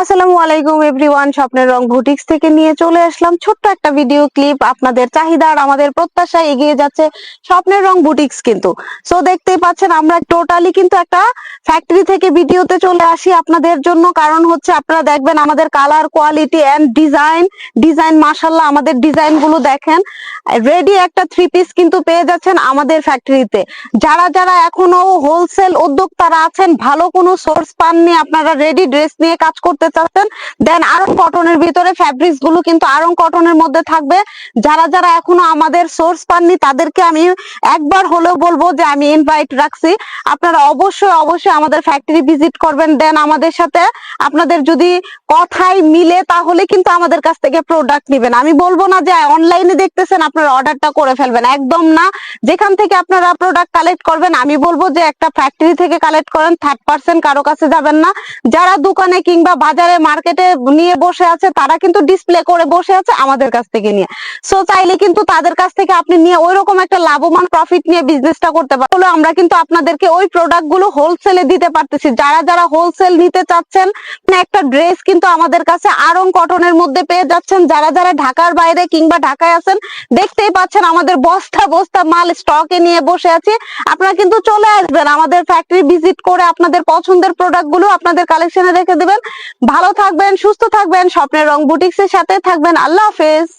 আসসালামু আলাইকুম এভরিওয়ান, স্বপ্নের রং বুটিক্স থেকে নিয়ে চলে আসলাম ছোট্ট একটা ভিডিও ক্লিপ। আপনাদের চাহিদা আর আমাদের প্রত্যাশায় এগিয়ে যাচ্ছে স্বপ্নের রং বুটিক্স। কিন্তু সো দেখতেই পাচ্ছেন আমরা টোটালি কিন্তু একটা ফ্যাক্টরি থেকে ভিডিওতে চলে আসি আপনাদের জন্য। কারণ হচ্ছে আপনারা দেখবেন আমাদের কালার কোয়ালিটি এন্ড ডিজাইন মাশাআল্লাহ, আমাদের ডিজাইন গুলো দেখেন। রেডি একটা থ্রি পিস কিন্তু পেয়ে যাচ্ছেন আমাদের ফ্যাক্টরিতে। যারা যারা এখনো হোলসেল উদ্যোক্তারা আছেন, ভালো কোনো সোর্স পাননি, আপনারা রেডি ড্রেস নিয়ে কাজ করতে চাচ্ছেন, দেন আরং কটনের ভিতরে ফ্যাব্রিক্স গুলো কিন্তু আরং কটনের মধ্যে থাকবে। যারা যারা এখনো আমাদের সোর্স পাননি তাদেরকে আমি একবার হলেও বলবো যে আমি ইনভাইট রাখছি, আপনারা অবশ্যই অবশ্যই আমাদের ফ্যাক্টরি ভিজিট করবেন। দেন আমাদের সাথে আপনাদের যদি কথাই মিলে তাহলে কিন্তু আমাদের কাছ থেকে প্রোডাক্ট নেবেন। আমি বলবো না যে অনলাইনে দেখতেছেন আপনারা অর্ডারটা করে ফেলবেন, একদম না। যেখান থেকে আপনারা প্রোডাক্ট কালেক্ট করবেন আমি বলবো যে একটা ফ্যাক্টরি থেকে কালেক্ট করেন, থার্ড পার্সন কারো কাছে যাবেন না। যারা দোকানে কিংবা বাজারে মার্কেটে নিয়ে বসে আছে তারা কিন্তু ডিসপ্লে করে বসে আছে আমাদের কাছ থেকে নিয়ে। সো চাইলে কিন্তু তাদের কাছ থেকে আপনি নিয়ে ওইরকম একটা লাভবান প্রফিট নিয়ে বিজনেসটা করতে পারেন। আমরা কিন্তু আপনাদেরকে ওই প্রোডাক্ট গুলো হোলসেলে দিতে পারতেছি। যারা যারা হোলসেল নিতে চাচ্ছেন, একটা ড্রেস কিন্তু আমাদের কাছে আরং কটনের মধ্যে পেয়ে যাচ্ছেন। যারা যারা ঢাকার বাইরে কিংবা ঢাকায় আছেন, দেখতেই পাচ্ছেন আমাদের বস্তা বস্তা মাল স্টকে নিয়ে বসে আছে। আপনারা কিন্তু চলে আসবেন আমাদের ফ্যাক্টরি ভিজিট করে আপনাদের পছন্দের প্রোডাক্ট গুলো আপনাদের কালেকশনে রেখে দিবেন। ভালো থাকবেন, সুস্থ থাকবেন, স্বপ্নের রং বুটিক্স এর সাথে থাকবেন। আল্লাহ হাফেজ।